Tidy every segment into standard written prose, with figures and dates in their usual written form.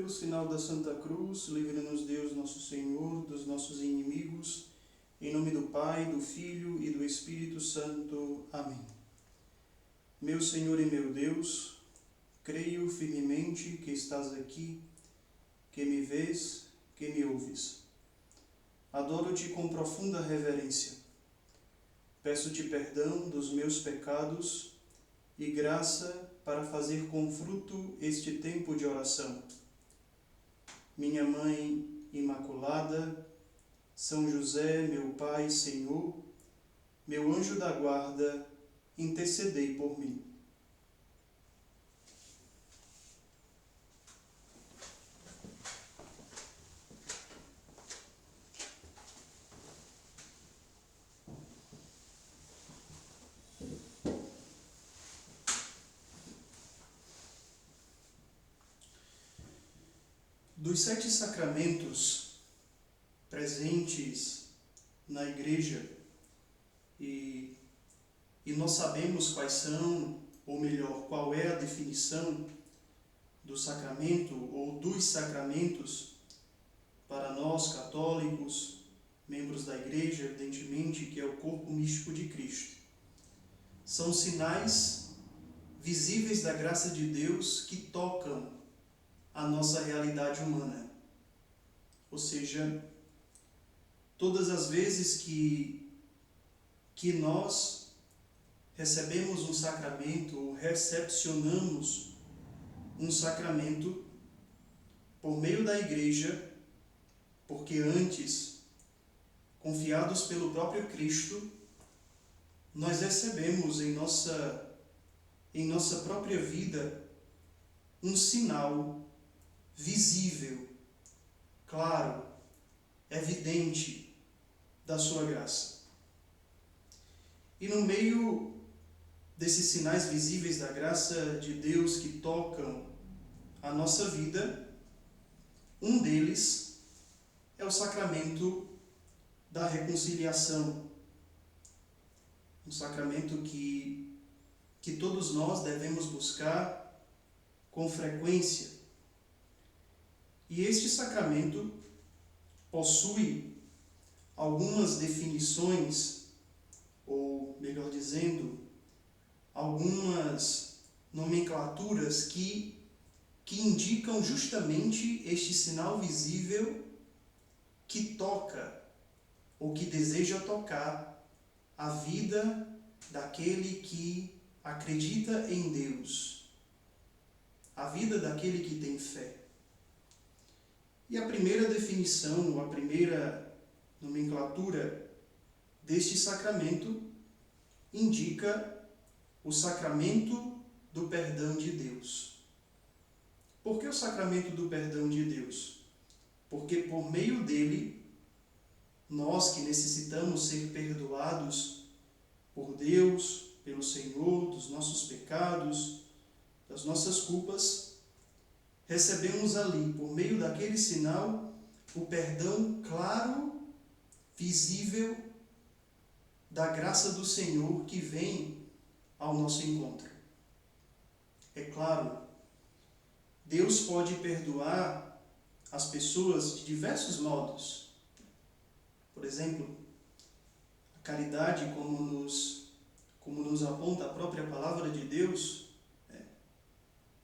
Pelo sinal da Santa Cruz, livra-nos Deus nosso Senhor dos nossos inimigos, em nome do Pai, do Filho e do Espírito Santo. Amém. Meu Senhor e meu Deus, creio firmemente que estás aqui, que me vês, que me ouves. Adoro-te com profunda reverência. Peço-te perdão dos meus pecados e graça para fazer com fruto este tempo de oração. Minha Mãe Imaculada, São José, meu Pai, Senhor, meu anjo da guarda, intercedei por mim. Dos 7 sacramentos presentes na Igreja, e nós sabemos quais são, ou melhor, qual é a definição do sacramento ou dos sacramentos para nós católicos, membros da Igreja, evidentemente, que é o corpo místico de Cristo. São sinais visíveis da graça de Deus que tocam a nossa realidade humana. Ou seja, todas as vezes que nós recebemos um sacramento ou recepcionamos um sacramento por meio da Igreja, porque antes, confiados pelo próprio Cristo, nós recebemos em nossa própria vida um sinal visível, claro, evidente da sua graça. E no meio desses sinais visíveis da graça de Deus que tocam a nossa vida, um deles é o sacramento da reconciliação. Um sacramento que todos nós devemos buscar com frequência. E este sacramento possui algumas definições, ou melhor dizendo, algumas nomenclaturas que indicam justamente este sinal visível que toca, ou que deseja tocar, a vida daquele que acredita em Deus, a vida daquele que tem fé. E a primeira definição, ou a primeira nomenclatura deste sacramento indica o sacramento do perdão de Deus. Por que o sacramento do perdão de Deus? Porque por meio dele, nós que necessitamos ser perdoados por Deus, pelo Senhor, dos nossos pecados, das nossas culpas, recebemos ali, por meio daquele sinal, o perdão claro, visível, da graça do Senhor que vem ao nosso encontro. É claro, Deus pode perdoar as pessoas de diversos modos. Por exemplo, a caridade, como nos aponta a própria palavra de Deus,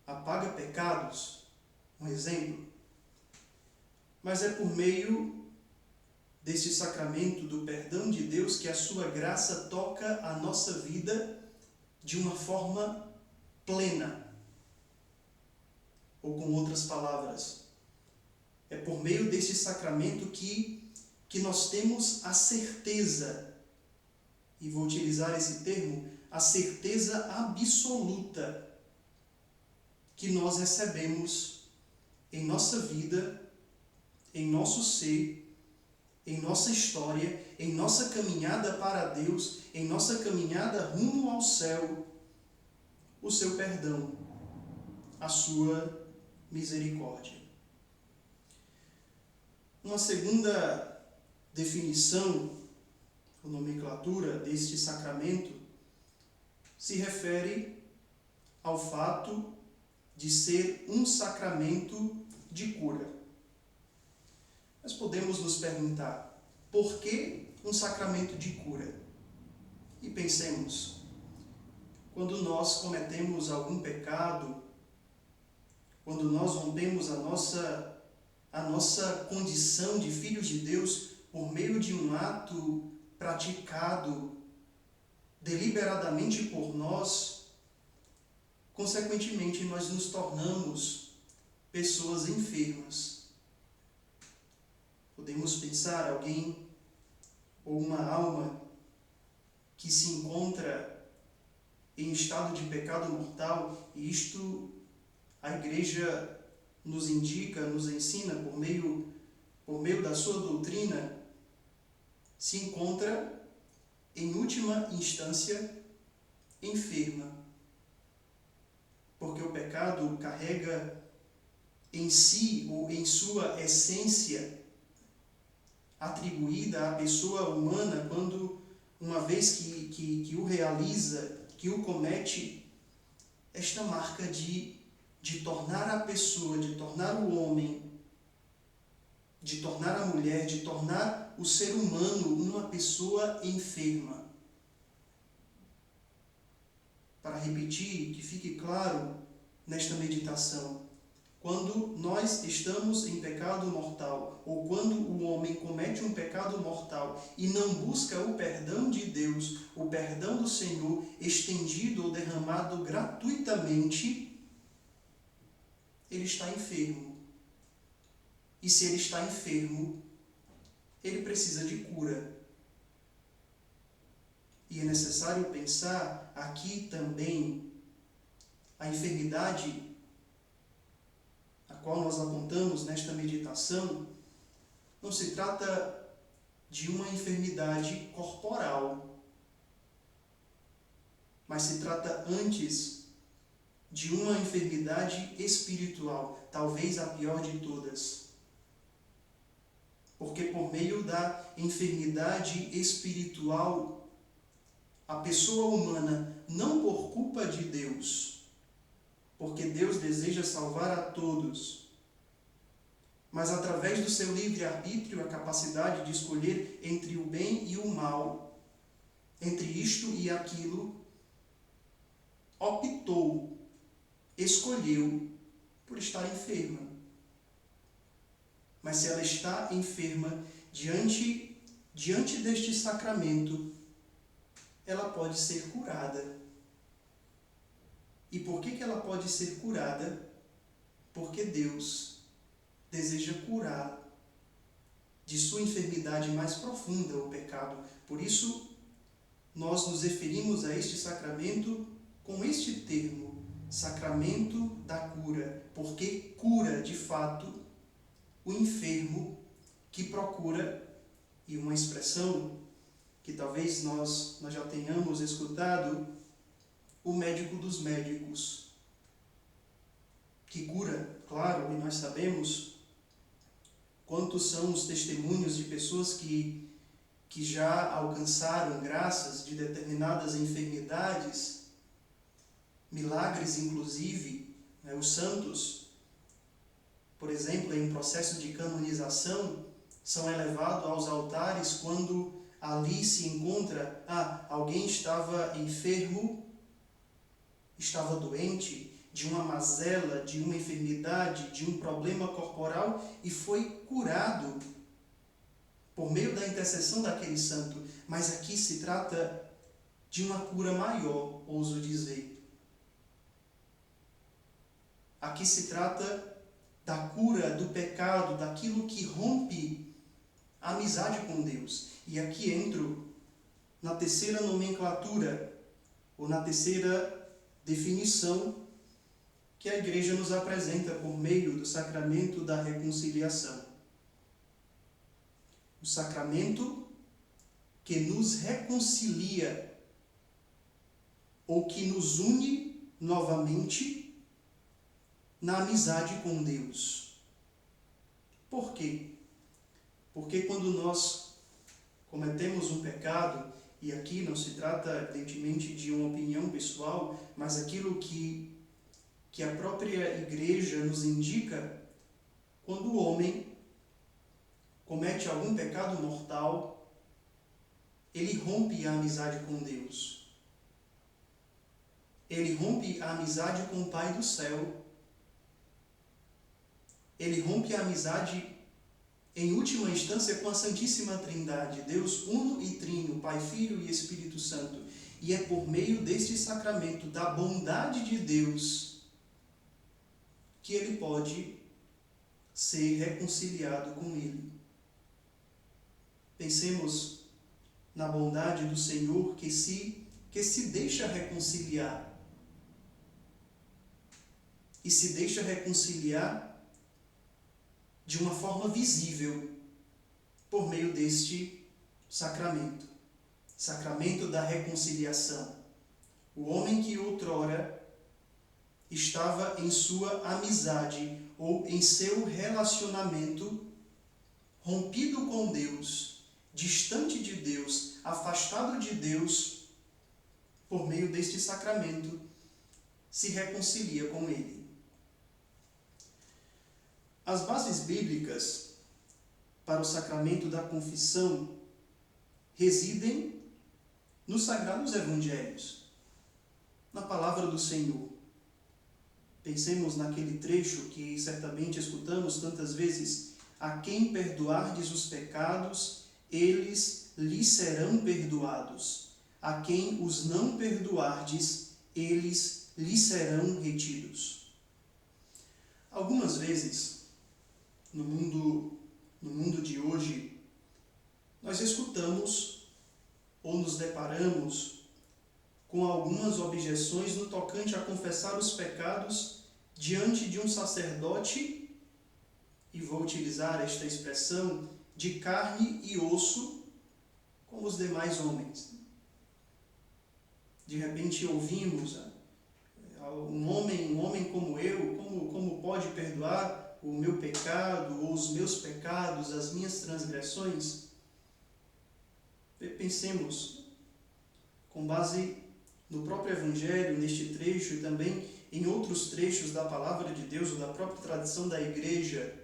apaga pecados, um exemplo. Mas é por meio deste sacramento do perdão de Deus que a sua graça toca a nossa vida de uma forma plena. Ou com outras palavras, é por meio deste sacramento que nós temos a certeza, e vou utilizar esse termo, a certeza absoluta que nós recebemos em nossa vida, em nosso ser, em nossa história, em nossa caminhada para Deus, em nossa caminhada rumo ao céu, o seu perdão, a sua misericórdia. Uma segunda definição ou nomenclatura deste sacramento se refere ao fato de ser um sacramento de cura. Mas podemos nos perguntar, por que um sacramento de cura? E pensemos, quando nós cometemos algum pecado, quando nós rompemos a nossa condição de filhos de Deus por meio de um ato praticado deliberadamente por nós, consequentemente nós nos tornamos pessoas enfermas. Podemos pensar alguém ou uma alma que se encontra em estado de pecado mortal, e isto a Igreja nos indica, nos ensina por meio da sua doutrina, se encontra, em última instância, enferma. Porque o pecado carrega em si ou em sua essência atribuída à pessoa humana, quando, uma vez que o realiza, que o comete, esta marca de tornar a pessoa, de tornar o homem, de tornar a mulher, de tornar o ser humano uma pessoa enferma. Para repetir, que fique claro nesta meditação, quando nós estamos em pecado mortal, ou quando o homem comete um pecado mortal e não busca o perdão de Deus, o perdão do Senhor, estendido ou derramado gratuitamente, ele está enfermo. E se ele está enfermo, ele precisa de cura. E é necessário pensar aqui também a enfermidade a qual nós apontamos nesta meditação. Não se trata de uma enfermidade corporal, mas se trata antes de uma enfermidade espiritual, talvez a pior de todas. Porque por meio da enfermidade espiritual, a pessoa humana, não por culpa de Deus, porque Deus deseja salvar a todos, mas através do seu livre-arbítrio, a capacidade de escolher entre o bem e o mal, entre isto e aquilo, optou, escolheu por estar enferma. Mas se ela está enferma diante deste sacramento, ela pode ser curada. E por que ela pode ser curada? Porque Deus deseja curar de sua enfermidade mais profunda, o pecado. Por isso, nós nos referimos a este sacramento com este termo, sacramento da cura, porque cura, de fato, o enfermo que procura, e uma expressão que talvez nós já tenhamos escutado, o médico dos médicos, que cura, claro, e nós sabemos quantos são os testemunhos de pessoas que já alcançaram graças de determinadas enfermidades, milagres inclusive, né? Os santos, por exemplo, em processo de canonização, são elevados aos altares quando ali se encontra, alguém estava enfermo, estava doente de uma mazela, de uma enfermidade, de um problema corporal e foi curado por meio da intercessão daquele santo. Mas aqui se trata de uma cura maior, ouso dizer. Aqui se trata da cura do pecado, daquilo que rompe a amizade com Deus. E aqui entro na terceira nomenclatura, ou na terceira definição que a Igreja nos apresenta por meio do sacramento da reconciliação. O sacramento que nos reconcilia, ou que nos une novamente na amizade com Deus. Por quê? Porque quando nós cometemos um pecado, e aqui não se trata, evidentemente, de uma opinião pessoal, mas aquilo que a própria Igreja nos indica quando o homem comete algum pecado mortal, ele rompe a amizade com Deus. Ele rompe a amizade com o Pai do céu. Ele rompe a amizade, em última instância, com a Santíssima Trindade, Deus uno e trino, Pai, Filho e Espírito Santo. E é por meio deste sacramento, da bondade de Deus, que ele pode ser reconciliado com Ele. Pensemos na bondade do Senhor que se deixa reconciliar. E se deixa reconciliar de uma forma visível por meio deste sacramento. Sacramento da reconciliação. O homem que outrora estava em sua amizade ou em seu relacionamento rompido com Deus, distante de Deus, afastado de Deus, por meio deste sacramento, se reconcilia com Ele. As bases bíblicas para o sacramento da confissão residem nos Sagrados Evangelhos, na palavra do Senhor. Pensemos naquele trecho que certamente escutamos tantas vezes: a quem perdoardes os pecados, eles lhes serão perdoados. A quem os não perdoardes, eles lhes serão retidos. Algumas vezes, no mundo de hoje, nós escutamos ou nos deparamos com algumas objeções no tocante a confessar os pecados diante de um sacerdote, e vou utilizar esta expressão, de carne e osso, como os demais homens. De repente ouvimos um homem como eu, como pode perdoar o meu pecado, ou os meus pecados, as minhas transgressões? Pensemos, com base no próprio Evangelho, neste trecho, e também em outros trechos da Palavra de Deus, ou da própria tradição da Igreja,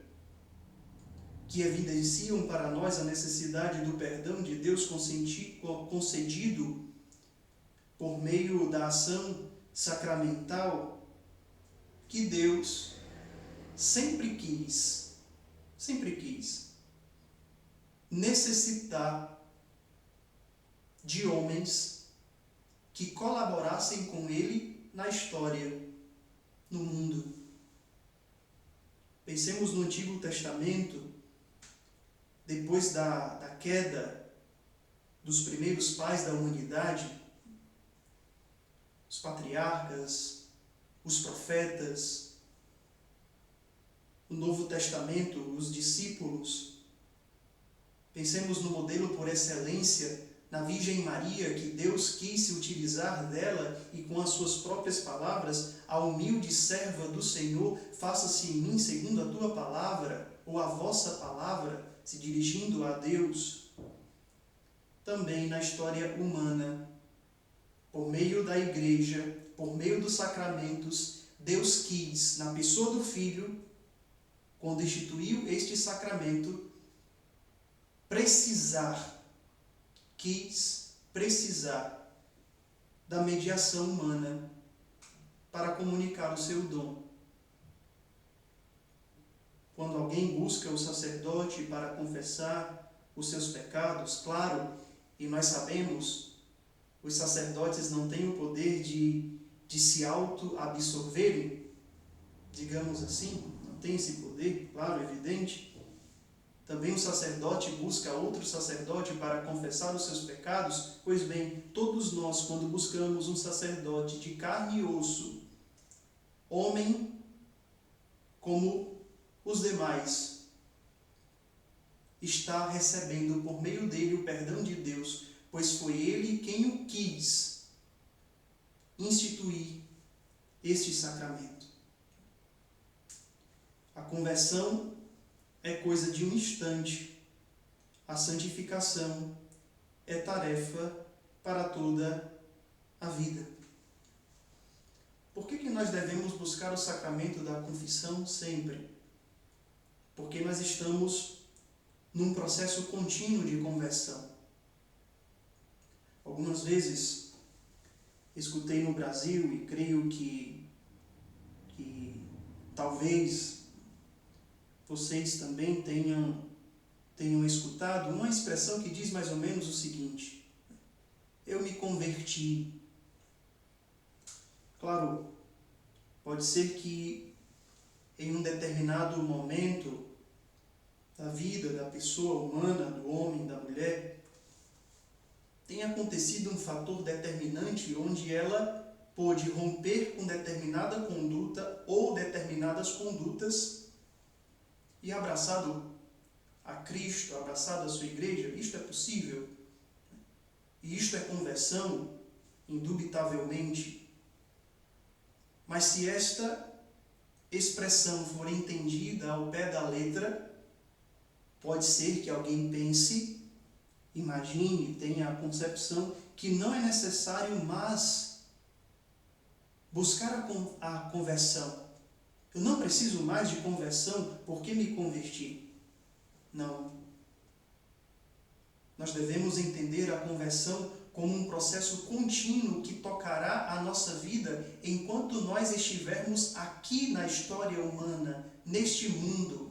que evidenciam para nós a necessidade do perdão de Deus concedido por meio da ação sacramental, que Deus sempre quis necessitar de homens que colaborassem com Ele na história, no mundo. Pensemos no Antigo Testamento, depois da queda dos primeiros pais da humanidade, os patriarcas, os profetas, o Novo Testamento, os discípulos. Pensemos no modelo por excelência, na Virgem Maria, que Deus quis se utilizar dela e com as suas próprias palavras: a humilde serva do Senhor, faça-se em mim segundo a tua palavra, ou a vossa palavra, se dirigindo a Deus. Também na história humana, por meio da Igreja, por meio dos sacramentos, Deus quis, na pessoa do Filho, quando instituiu este sacramento, quis precisar da mediação humana para comunicar o seu dom. Quando alguém busca o sacerdote para confessar os seus pecados, claro, e nós sabemos, os sacerdotes não têm o poder de se auto-absorverem, digamos assim, não tem esse poder, claro, evidente. Também o sacerdote busca outro sacerdote para confessar os seus pecados. Pois bem, todos nós, quando buscamos um sacerdote de carne e osso, homem como os demais, está recebendo por meio dele o perdão de Deus, pois foi ele quem o quis instituir este sacramento. A conversão é coisa de um instante. A santificação é tarefa para toda a vida. Por que nós devemos buscar o sacramento da confissão sempre? porque nós estamos num processo contínuo de conversão. Algumas vezes escutei no Brasil, e creio que talvez vocês também tenham escutado uma expressão que diz mais ou menos o seguinte: eu me converti. Claro, pode ser que em um determinado momento da vida da pessoa humana, do homem, da mulher, tenha acontecido um fator determinante onde ela pôde romper com determinada conduta ou determinadas condutas e abraçado a Cristo, abraçado a sua igreja. Isto é possível. E isto é conversão, indubitavelmente. Mas se esta expressão for entendida ao pé da letra, pode ser que alguém pense, imagine, tenha a concepção que não é necessário mais buscar a conversão. Eu não preciso mais de conversão porque me converti. Não. Nós devemos entender a conversão como um processo contínuo que tocará a nossa vida enquanto nós estivermos aqui na história humana, neste mundo.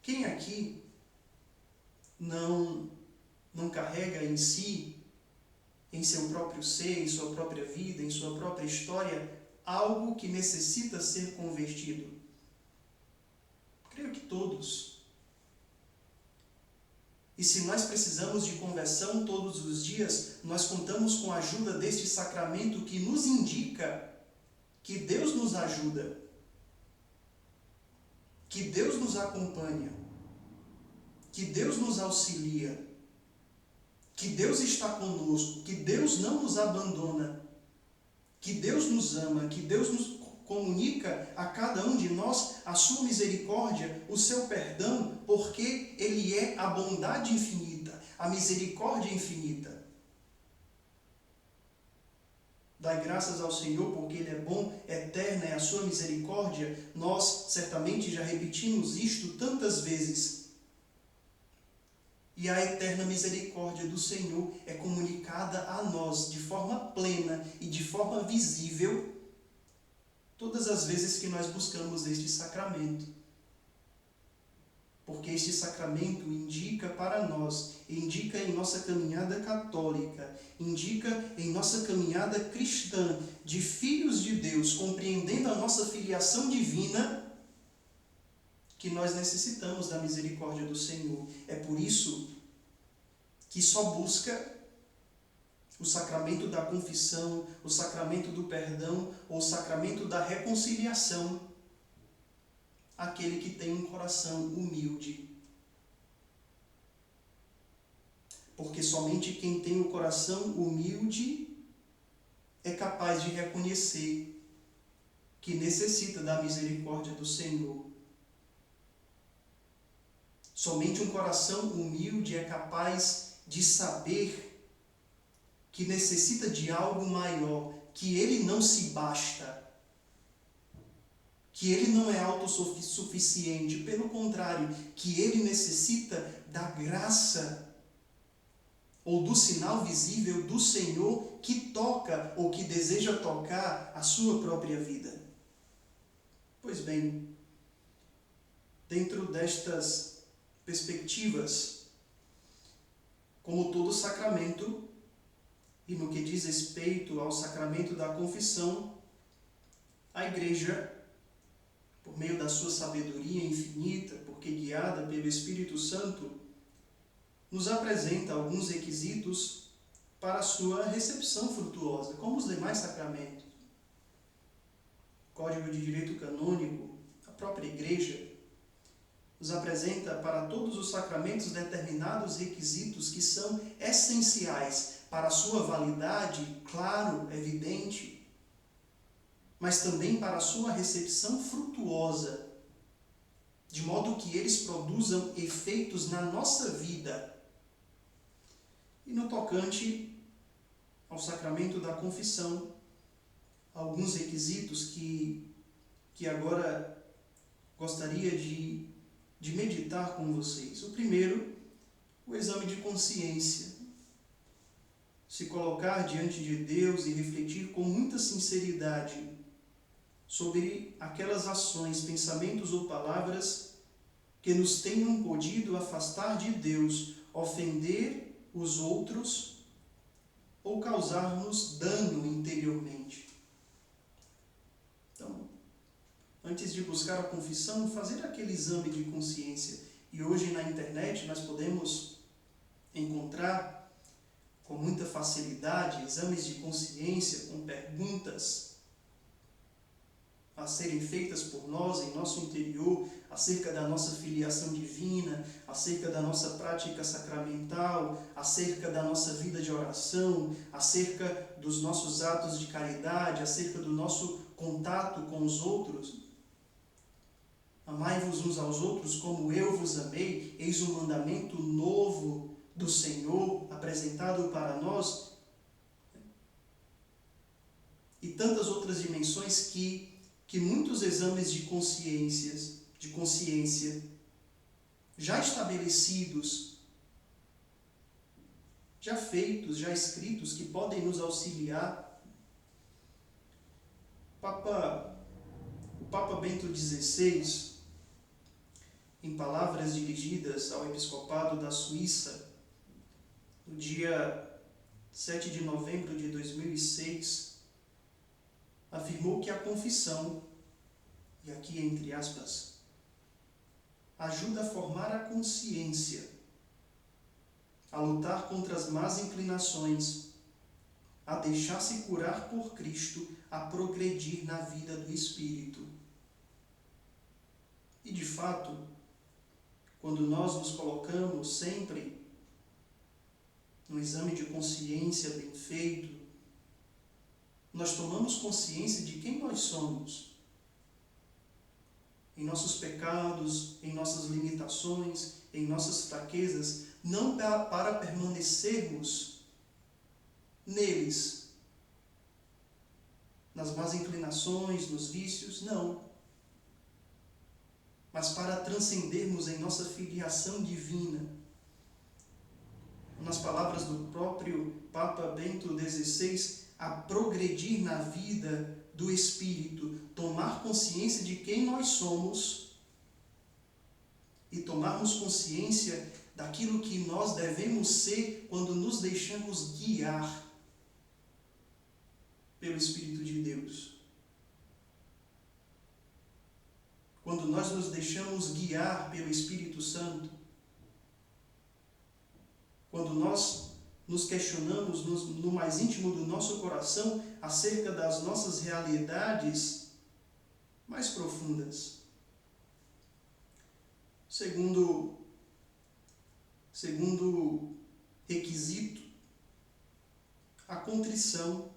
Quem aqui não carrega em si, em seu próprio ser, em sua própria vida, em sua própria história, algo que necessita ser convertido? Creio que todos. E se nós precisamos de conversão todos os dias, nós contamos com a ajuda deste sacramento que nos indica que Deus nos ajuda, que Deus nos acompanha, que Deus nos auxilia, que Deus está conosco, que Deus não nos abandona, que Deus nos ama, que Deus nos comunica a cada um de nós a sua misericórdia, o seu perdão, porque Ele é a bondade infinita, a misericórdia infinita. Dai graças ao Senhor, porque Ele é bom, eterna é a sua misericórdia. Nós certamente já repetimos isto tantas vezes. E a eterna misericórdia do Senhor é comunicada a nós de forma plena e de forma visível todas as vezes que nós buscamos este sacramento. Porque este sacramento indica para nós, indica em nossa caminhada católica, indica em nossa caminhada cristã, de filhos de Deus, compreendendo a nossa filiação divina, que nós necessitamos da misericórdia do Senhor. É por isso que só busca o sacramento da confissão, o sacramento do perdão ou o sacramento da reconciliação aquele que tem um coração humilde. Porque somente quem tem o coração humilde é capaz de reconhecer que necessita da misericórdia do Senhor. Somente um coração humilde é capaz de saber que necessita de algo maior, que ele não se basta, que ele não é autossuficiente, pelo contrário, que ele necessita da graça ou do sinal visível do Senhor que toca ou que deseja tocar a sua própria vida. Pois bem, dentro destas perspectivas, como todo sacramento, e no que diz respeito ao sacramento da confissão, a Igreja, por meio da sua sabedoria infinita, porque guiada pelo Espírito Santo, nos apresenta alguns requisitos para a sua recepção frutuosa, como os demais sacramentos. Código de Direito Canônico, a própria Igreja, nos apresenta para todos os sacramentos determinados requisitos que são essenciais para a sua validade, claro, evidente, mas também para a sua recepção frutuosa, de modo que eles produzam efeitos na nossa vida. E no tocante ao sacramento da confissão, alguns requisitos que agora gostaria de meditar com vocês. O primeiro, o exame de consciência. Se colocar diante de Deus e refletir com muita sinceridade sobre aquelas ações, pensamentos ou palavras que nos tenham podido afastar de Deus, ofender os outros ou causar-nos dano interiormente. Então, antes de buscar a confissão, fazer aquele exame de consciência. E hoje na internet nós podemos encontrar com muita facilidade exames de consciência com perguntas a serem feitas por nós em nosso interior, acerca da nossa filiação divina, acerca da nossa prática sacramental, acerca da nossa vida de oração, acerca dos nossos atos de caridade, acerca do nosso contato com os outros. Amai-vos uns aos outros como eu vos amei, eis um mandamento novo do Senhor apresentado para nós. E tantas outras dimensões que muitos exames de consciência já estabelecidos, já feitos, já escritos, que podem nos auxiliar. O Papa Bento XVI, em palavras dirigidas ao episcopado da Suíça, no dia 7 de novembro de 2006, afirmou que a confissão, e aqui entre aspas, ajuda a formar a consciência, a lutar contra as más inclinações, a deixar-se curar por Cristo, a progredir na vida do Espírito. E de fato, quando nós nos colocamos sempre no exame de consciência bem feito, nós tomamos consciência de quem nós somos, em nossos pecados, em nossas limitações, em nossas fraquezas, não para permanecermos neles, nas más inclinações, nos vícios, não, mas para transcendermos em nossa filiação divina. Nas palavras do próprio Papa Bento XVI, a progredir na vida do Espírito, tomar consciência de quem nós somos e tomarmos consciência daquilo que nós devemos ser quando nos deixamos guiar pelo Espírito de Deus. Quando nós nos deixamos guiar pelo Espírito Santo, quando nós nos questionamos no mais íntimo do nosso coração acerca das nossas realidades mais profundas. Segundo requisito, a contrição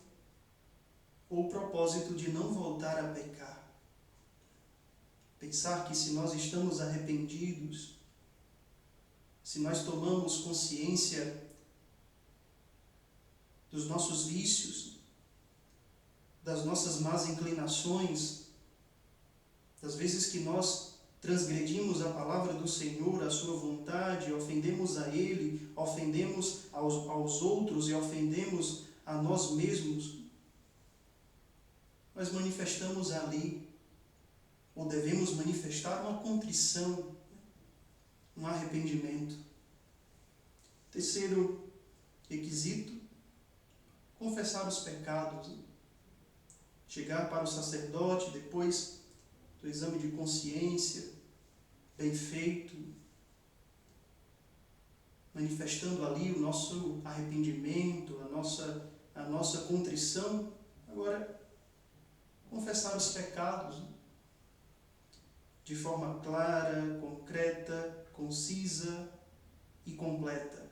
ou o propósito de não voltar a pecar. Pensar que se nós estamos arrependidos, se nós tomamos consciência dos nossos vícios, das nossas más inclinações, das vezes que nós transgredimos a palavra do Senhor, a sua vontade, ofendemos a Ele, ofendemos aos outros e ofendemos a nós mesmos, nós manifestamos ali, ou devemos manifestar uma contrição, um arrependimento. Terceiro requisito, confessar os pecados. Chegar para o sacerdote depois do exame de consciência, bem feito, manifestando ali o nosso arrependimento, a nossa contrição. Agora, confessar os pecados de forma clara, concreta, concisa e completa.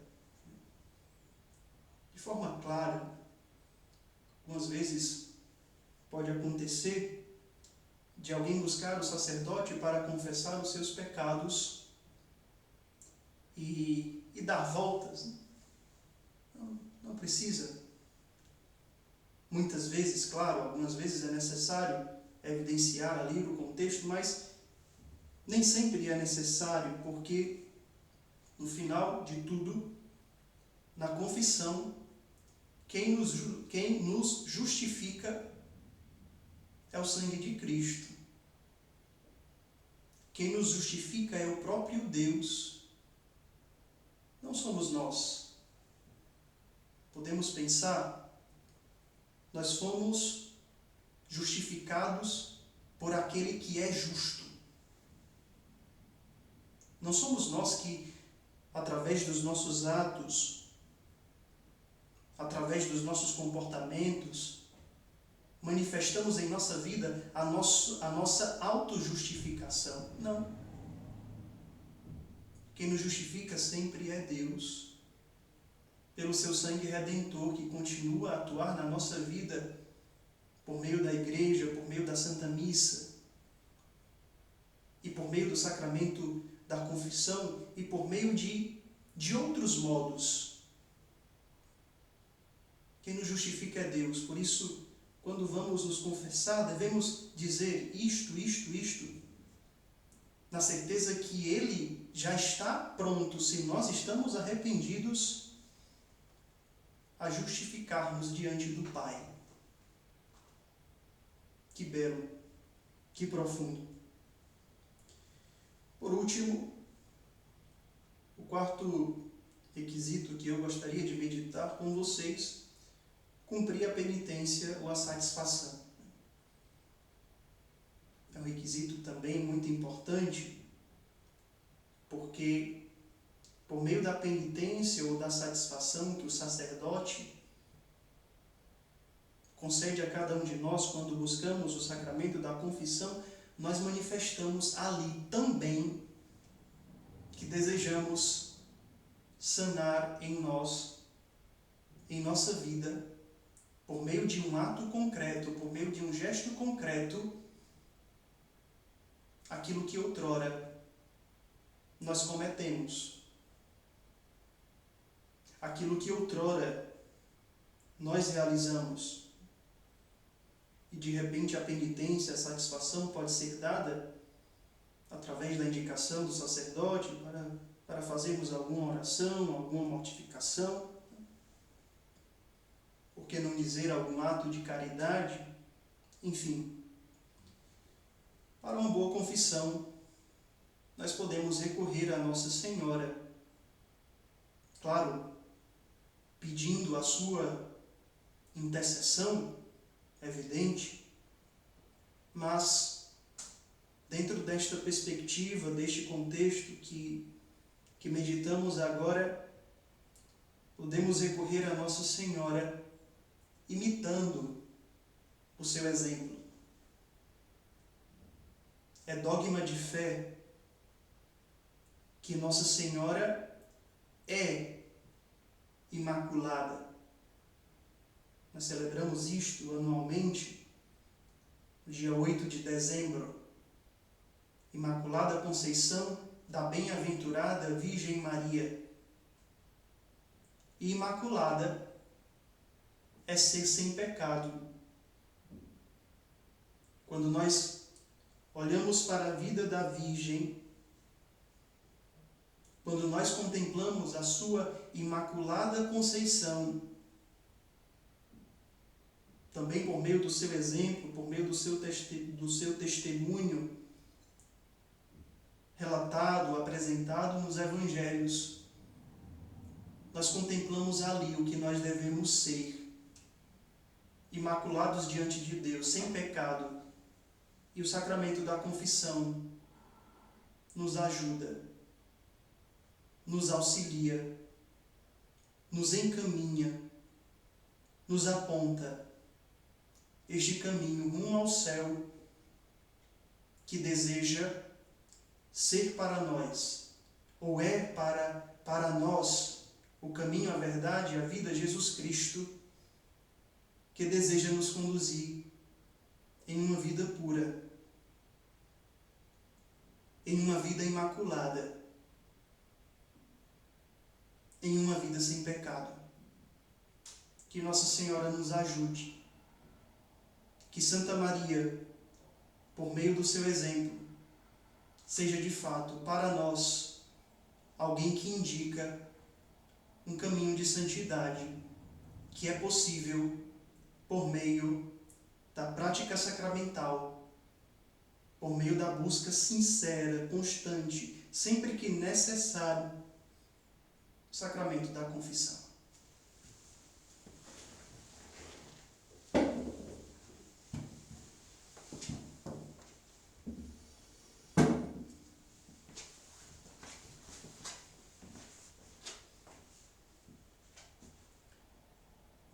De forma clara, algumas vezes pode acontecer de alguém buscar o sacerdote para confessar os seus pecados e dar voltas. Não precisa. Muitas vezes, claro, algumas vezes é necessário evidenciar ali o contexto, mas nem sempre é necessário, porque no final de tudo, na confissão, quem nos justifica é o sangue de Cristo. Quem nos justifica é o próprio Deus. Não somos nós. Podemos pensar, nós fomos justificados por aquele que é justo. Não somos nós que, através dos nossos atos, através dos nossos comportamentos, manifestamos em nossa vida a nossa autojustificação. Não. Quem nos justifica sempre é Deus, pelo seu sangue redentor, que continua a atuar na nossa vida por meio da igreja, por meio da Santa Missa, e por meio do sacramento da confissão, e por meio de outros modos. Quem nos justifica é Deus. Por isso, quando vamos nos confessar, devemos dizer isto, na certeza que Ele já está pronto, se nós estamos arrependidos, a justificar-nos diante do Pai. Que belo, que profundo. Por último, o quarto requisito que eu gostaria de meditar com vocês: cumprir a penitência ou a satisfação. É um requisito também muito importante, porque por meio da penitência ou da satisfação que o sacerdote concede a cada um de nós quando buscamos o sacramento da confissão, nós manifestamos ali também que desejamos sanar em nós, em nossa vida, por meio de um ato concreto, por meio de um gesto concreto, aquilo que outrora nós cometemos, aquilo que outrora nós realizamos. E de repente a penitência, a satisfação pode ser dada através da indicação do sacerdote para fazermos alguma oração, alguma mortificação. Por que não dizer algum ato de caridade? Enfim, para uma boa confissão, nós podemos recorrer a Nossa Senhora, claro, pedindo a sua intercessão, evidente, mas dentro desta perspectiva, deste contexto que meditamos agora, podemos recorrer a Nossa Senhora imitando o seu exemplo. É dogma de fé que Nossa Senhora é imaculada. Nós celebramos isto anualmente, no dia 8 de dezembro. Imaculada Conceição da Bem-aventurada Virgem Maria. E imaculada é ser sem pecado. Quando nós olhamos para a vida da Virgem, quando nós contemplamos a sua Imaculada Conceição, também por meio do seu exemplo, por meio do seu testemunho relatado, apresentado nos Evangelhos, nós contemplamos ali o que nós devemos ser, imaculados diante de Deus, sem pecado. E o sacramento da confissão nos ajuda, nos auxilia, nos encaminha, nos aponta este caminho rumo ao céu que deseja ser para nós, ou é para nós, o caminho, a verdade e a vida, Jesus Cristo, que deseja nos conduzir em uma vida pura, em uma vida imaculada, em uma vida sem pecado. Que Nossa Senhora nos ajude. Que Santa Maria, por meio do seu exemplo, seja de fato para nós alguém que indica um caminho de santidade que é possível por meio da prática sacramental, por meio da busca sincera, constante, sempre que necessário, o sacramento da confissão.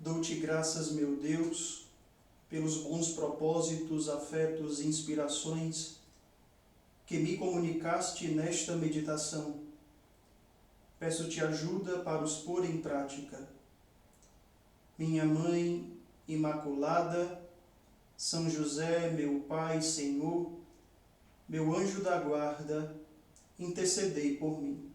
Dou-te graças, meu Deus, pelos bons propósitos, afetos e inspirações que me comunicaste nesta meditação. Peço-te ajuda para os pôr em prática. Minha Mãe Imaculada, São José, meu Pai, Senhor, meu anjo da guarda, intercedei por mim.